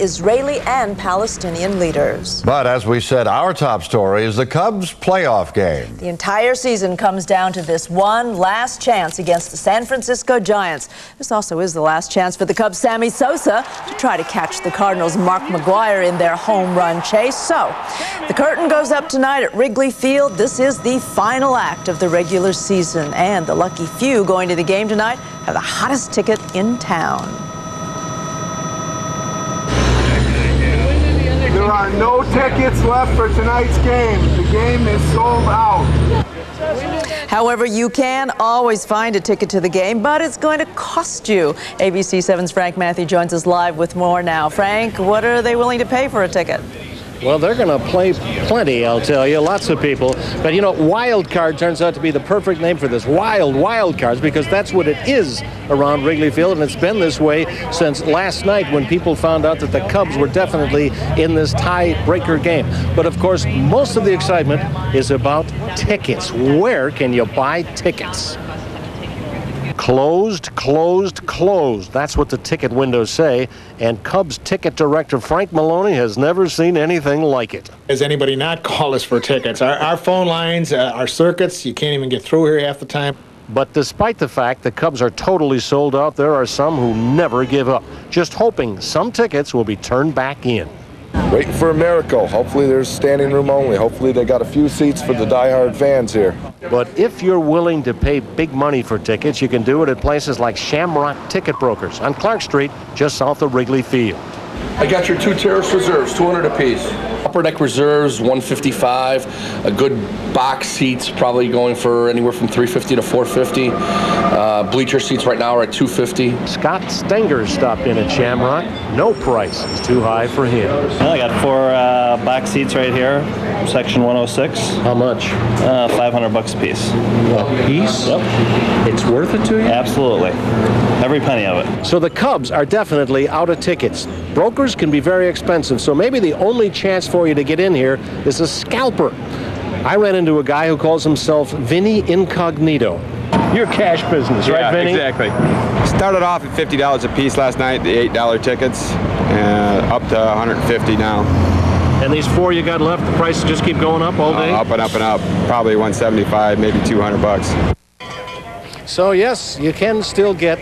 Israeli and Palestinian leaders. But as we said, our top story is the Cubs playoff game. The entire season comes down to this one last chance against the San Francisco Giants. This also is the last chance for the Cubs' Sammy Sosa to try to catch the Cardinals' Mark McGwire in their home run chase. So the curtain goes up tonight at Wrigley Field. This is the final act of the regular season, and the lucky few going to the game tonight have the hottest ticket in town. There are no tickets left for tonight's game. The game is sold out. However, you can always find a ticket to the game, but it's going to cost you. ABC 7's Frank Matthew joins us live with more now. Frank, what are they willing to pay for a ticket? Well, they're going to play plenty, I'll tell you, lots of people. But, you know, wild card turns out to be the perfect name for this. Wild cards, because that's what it is around Wrigley Field, and it's been this way since last night when people found out that the Cubs were definitely in this tie-breaker game. But, of course, most of the excitement is about tickets. Where can you buy tickets? Closed. That's what the ticket windows say. And Cubs ticket director Frank Maloney has never seen anything like it. Has anybody not called us for tickets? Our phone lines, our circuits, you can't even get through here half the time. But despite the fact the Cubs are totally sold out, there are some who never give up, just hoping some tickets will be turned back in. Waiting for a miracle. Hopefully there's standing room only. Hopefully they got a few seats for the diehard fans here. But if you're willing to pay big money for tickets, you can do it at places like Shamrock Ticket Brokers on Clark Street, just south of Wrigley Field. I got your 2 terrace reserves, 200 apiece. Upper deck reserves, 155. A good box seats, probably going for anywhere from 350 to 450. Bleacher seats right now are at 250. Scott Stenger stopped in at Shamrock. No price is too high for him. Well, I got 4 box seats right here, section 106. How much? $500 a piece. A piece? Yep. It's worth it to you? Absolutely. Every penny of it. So the Cubs are definitely out of tickets. Brokers can be very expensive, so maybe the only chance for you to get in here is a scalper. I ran into a guy who calls himself Vinny Incognito. You're cash business, right, Vinny? Exactly. Started off at $50 a piece last night, the $8 tickets, up to $150 now. And these 4 you got left, the prices just keep going up all day? Up and up and up. Probably $175, maybe $200. So yes, you can still get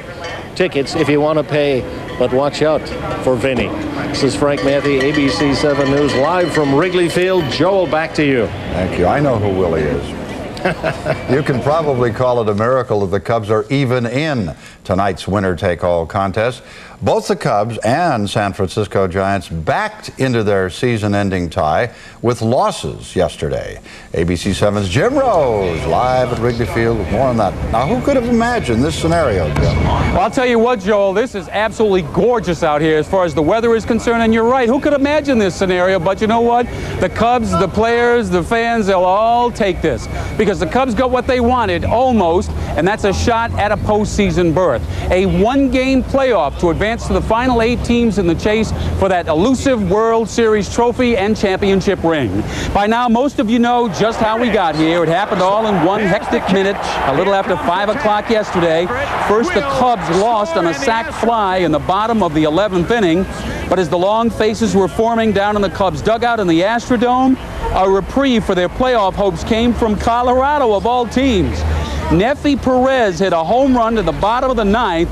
tickets if you want to pay, but watch out for Vinny. This is Frank Matthew, ABC 7 News, live from Wrigley Field. Joel, back to you. Thank you. I know who Willie is. You can probably call it a miracle that the Cubs are even in tonight's winner-take-all contest. Both the Cubs and San Francisco Giants backed into their season-ending tie with losses yesterday. ABC 7's Jim Rose live at Wrigley Field with more on that. Now, who could have imagined this scenario, Jim? Well, I'll tell you what, Joel, this is absolutely gorgeous out here as far as the weather is concerned, and you're right. Who could imagine this scenario? But you know what? The Cubs, the players, the fans, they'll all take this because the Cubs got what they wanted, almost, and that's a shot at a postseason berth. A one-game playoff to advance to the final 8 teams in the chase for that elusive World Series trophy and championship ring. By now, most of you know just how we got here. It happened all in one hectic minute, a little after 5 o'clock yesterday. First, the Cubs lost on a sac fly in the bottom of the 11th inning, but as the long faces were forming down in the Cubs dugout in the Astrodome, a reprieve for their playoff hopes came from Colorado, of all teams. Nefi Perez hit a home run to the bottom of the 9th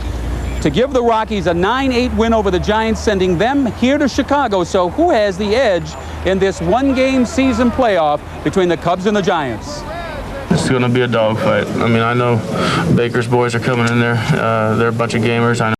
to give the Rockies a 9-8 win over the Giants, sending them here to Chicago. So who has the edge in this one-game season playoff between the Cubs and the Giants? It's going to be a dogfight. I mean, I know Baker's boys are coming in there. They're a bunch of gamers. I know